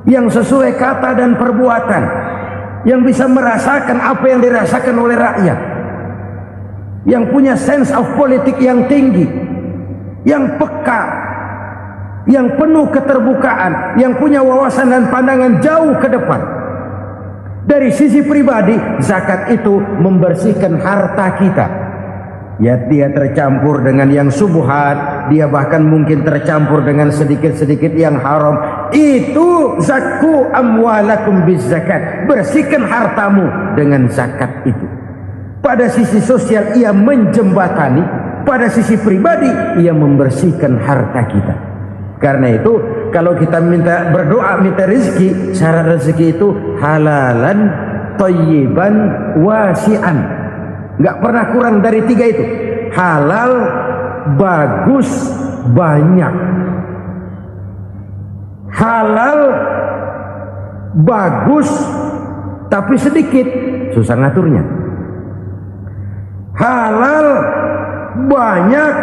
yang sesuai kata dan perbuatan, yang bisa merasakan apa yang dirasakan oleh rakyat, yang punya sense of politik yang tinggi, yang peka, yang penuh keterbukaan, yang punya wawasan dan pandangan jauh ke depan. Dari sisi pribadi, zakat itu membersihkan harta kita. Ya, dia tercampur dengan yang subuhat, dia bahkan mungkin tercampur dengan sedikit-sedikit yang haram. Itu zakku amwalakum bizakat. Bersihkan hartamu dengan zakat itu. Pada sisi sosial ia menjembatani, pada sisi pribadi ia membersihkan harta kita. Karena itu kalau kita minta berdoa, minta rezeki, syarat rezeki itu halalan, thayyiban, wasi'an. Nggak pernah kurang dari 3 itu. Halal, bagus, banyak. Halal, bagus, tapi sedikit, susah ngaturnya. Halal, banyak,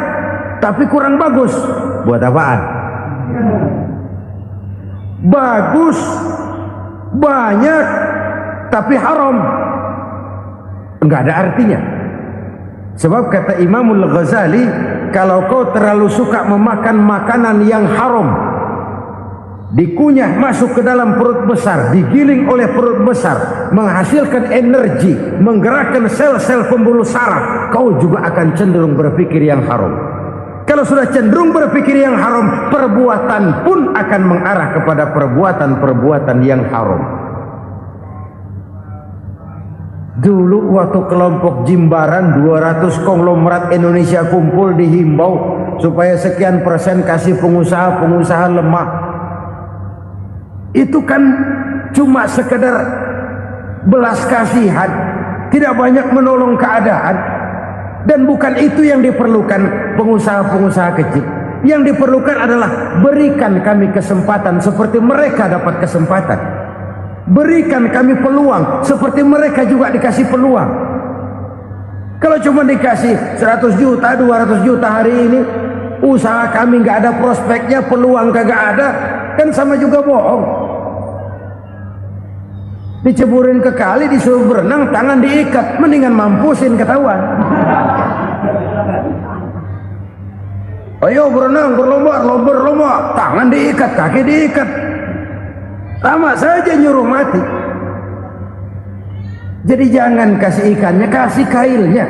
tapi kurang bagus. Buat apaan? Bagus, banyak, tapi haram. Enggak ada artinya. Sebab kata Imamul Ghazali, kalau kau terlalu suka memakan makanan yang haram, dikunyah masuk ke dalam perut besar, digiling oleh perut besar, menghasilkan energi, menggerakkan sel-sel pembuluh saraf, kau juga akan cenderung berpikir yang haram. Kalau sudah cenderung berpikir yang haram, perbuatan pun akan mengarah kepada perbuatan-perbuatan yang haram. Dulu waktu kelompok Jimbaran 200 konglomerat Indonesia kumpul, dihimbau supaya sekian persen kasih pengusaha-pengusaha lemah. Itu kan cuma sekedar belas kasihan, tidak banyak menolong keadaan. Dan bukan itu yang diperlukan pengusaha-pengusaha kecil. Yang diperlukan adalah berikan kami kesempatan seperti mereka dapat kesempatan. Berikan kami peluang seperti mereka juga dikasih peluang. Kalau cuma dikasih 100 juta, 200 juta hari ini, usaha kami nggak ada prospeknya, peluang kagak ada, kan sama juga bohong. Diceburin ke kali, disuruh berenang, tangan diikat, mendingan mampusin ketahuan. Ayo berenang, berlomba, tangan diikat, kaki diikat. Sama saja nyuruh mati. Jadi jangan kasih ikannya, kasih kailnya.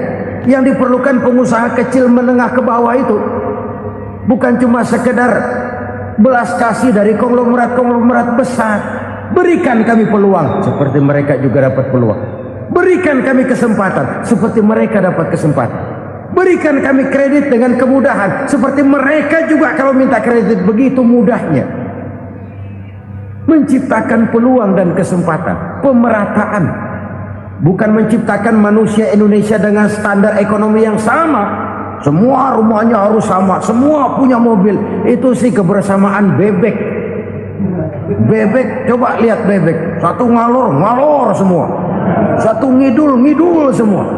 Yang diperlukan pengusaha kecil menengah ke bawah itu bukan cuma sekedar belas kasih dari konglomerat-konglomerat besar. Berikan kami peluang seperti mereka juga dapat peluang. Berikan kami kesempatan seperti mereka dapat kesempatan. Berikan kami kredit dengan kemudahan seperti mereka juga kalau minta kredit begitu mudahnya. Menciptakan peluang dan kesempatan, pemerataan, bukan menciptakan manusia Indonesia dengan standar ekonomi yang sama. Semua rumahnya harus sama, semua punya mobil. Itu sih kebersamaan bebek. Bebek, coba lihat bebek, satu ngalor semua, satu ngidul semua.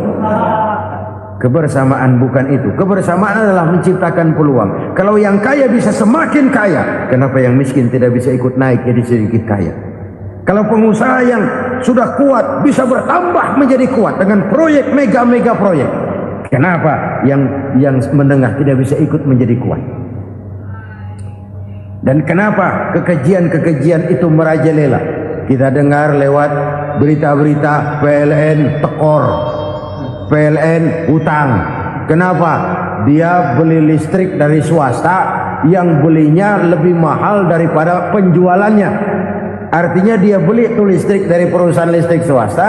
Kebersamaan bukan itu. Kebersamaan adalah menciptakan peluang. Kalau yang kaya bisa semakin kaya, kenapa yang miskin tidak bisa ikut naik jadi sedikit kaya? Kalau pengusaha yang sudah kuat bisa bertambah menjadi kuat dengan proyek mega proyek, kenapa yang menengah tidak bisa ikut menjadi kuat? Dan kenapa kekejian itu merajalela? Kita dengar lewat berita-berita PLN tekor, PLN utang. Kenapa? Dia beli listrik dari swasta yang belinya lebih mahal daripada penjualannya. Artinya dia beli itu listrik dari perusahaan listrik swasta,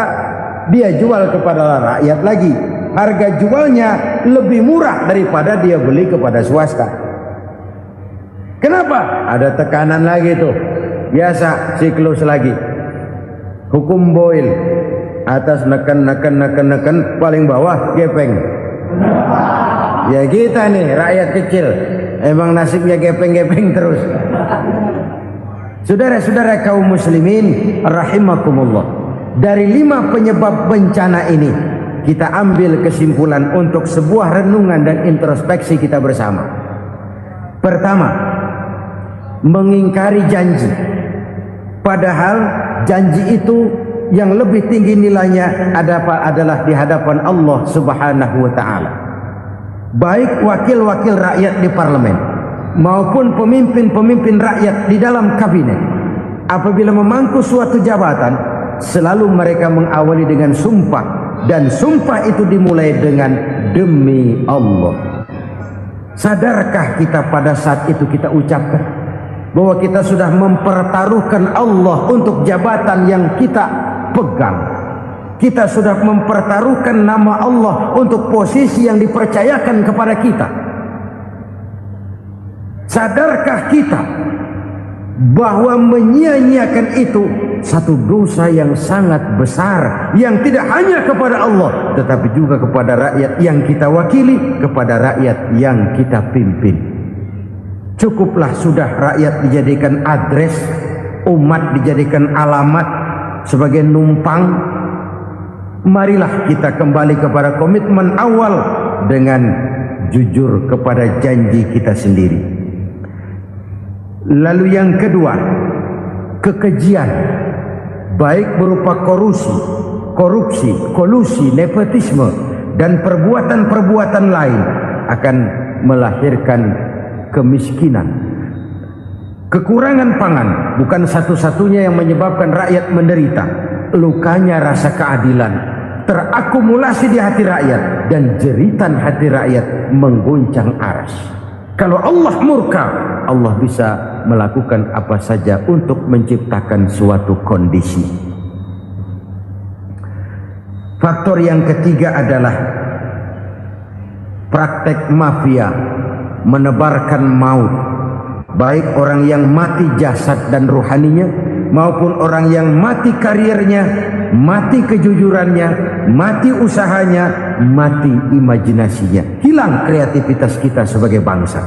dia jual kepada rakyat lagi. Harga jualnya lebih murah daripada dia beli kepada swasta. Kenapa? Ada tekanan lagi tuh. Biasa siklus lagi. Hukum Boyle. Atas neken, paling bawah gepeng. Ya kita nih rakyat kecil, emang nasibnya gepeng terus. Saudara-saudara kaum muslimin rahimakumullah, dari 5 penyebab bencana ini kita ambil kesimpulan untuk sebuah renungan dan introspeksi kita bersama. Pertama, mengingkari janji. Padahal janji itu yang lebih tinggi nilainya adalah di hadapan Allah Subhanahu wa taala. Baik wakil-wakil rakyat di parlemen maupun pemimpin-pemimpin rakyat di dalam kabinet, apabila memangku suatu jabatan, selalu mereka mengawali dengan sumpah, dan sumpah itu dimulai dengan demi Allah. Sadarkah kita pada saat itu kita ucapkan bahwa kita sudah mempertaruhkan Allah untuk jabatan yang kita pegang? Kita sudah mempertaruhkan nama Allah untuk posisi yang dipercayakan kepada kita. Sadarkah kita bahwa menyia-nyiakan itu satu dosa yang sangat besar, yang tidak hanya kepada Allah tetapi juga kepada rakyat yang kita wakili, kepada rakyat yang kita pimpin. Cukuplah sudah rakyat dijadikan adres, umat dijadikan alamat sebagai numpang. Marilah kita kembali kepada komitmen awal dengan jujur kepada janji kita sendiri. Lalu yang kedua, kekejian, baik berupa korupsi, kolusi, nepotisme, dan perbuatan-perbuatan lain akan melahirkan kemiskinan. Kekurangan pangan bukan satu-satunya yang menyebabkan rakyat menderita. Lukanya rasa keadilan terakumulasi di hati rakyat, dan jeritan hati rakyat mengguncang aras. Kalau Allah murka, Allah bisa melakukan apa saja untuk menciptakan suatu kondisi. Faktor yang ketiga adalah praktek mafia menebarkan maut, baik orang yang mati jasad dan rohaninya maupun orang yang mati karirnya, mati kejujurannya, mati usahanya, mati imajinasinya. Hilang kreativitas kita sebagai bangsa.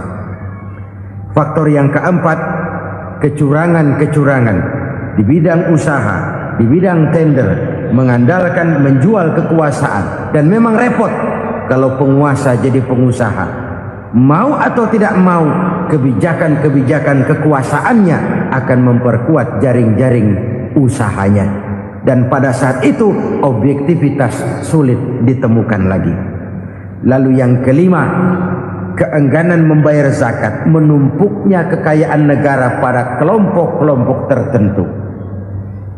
Faktor yang keempat, kecurangan-kecurangan di bidang usaha, di bidang tender, mengandalkan menjual kekuasaan. Dan memang repot kalau penguasa jadi pengusaha. Mau atau tidak mau, kebijakan-kebijakan kekuasaannya akan memperkuat jaring-jaring usahanya. Dan pada saat itu objektivitas sulit ditemukan lagi. Lalu yang kelima, keengganan membayar zakat, menumpuknya kekayaan negara pada kelompok-kelompok tertentu.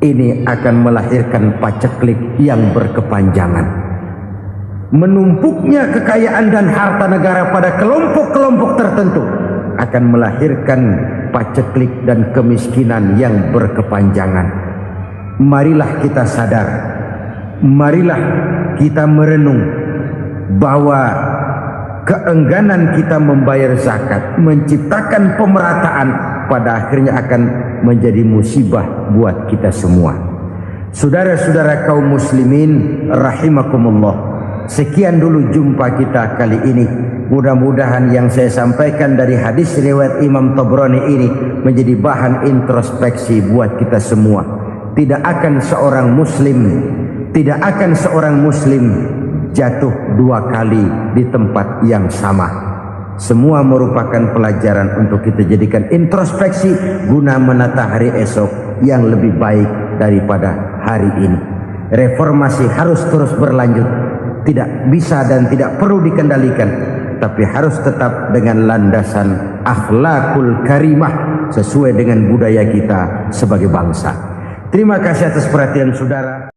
Ini akan melahirkan paceklik yang berkepanjangan. Menumpuknya kekayaan dan harta negara pada kelompok-kelompok tertentu akan melahirkan paceklik dan kemiskinan yang berkepanjangan. Marilah kita sadar, marilah kita merenung bahwa keengganan kita membayar zakat menciptakan pemerataan pada akhirnya akan menjadi musibah buat kita semua. Saudara-saudara kaum muslimin rahimakumullah, sekian dulu jumpa kita kali ini. Mudah-mudahan yang saya sampaikan dari hadis riwayat Imam Tabrani ini menjadi bahan introspeksi buat kita semua. Tidak akan seorang muslim jatuh dua kali di tempat yang sama. Semua merupakan pelajaran untuk kita jadikan introspeksi guna menata hari esok yang lebih baik daripada hari ini. Reformasi harus terus berlanjut, tidak bisa dan tidak perlu dikendalikan, tapi harus tetap dengan landasan akhlakul karimah sesuai dengan budaya kita sebagai bangsa. Terima kasih atas perhatian saudara.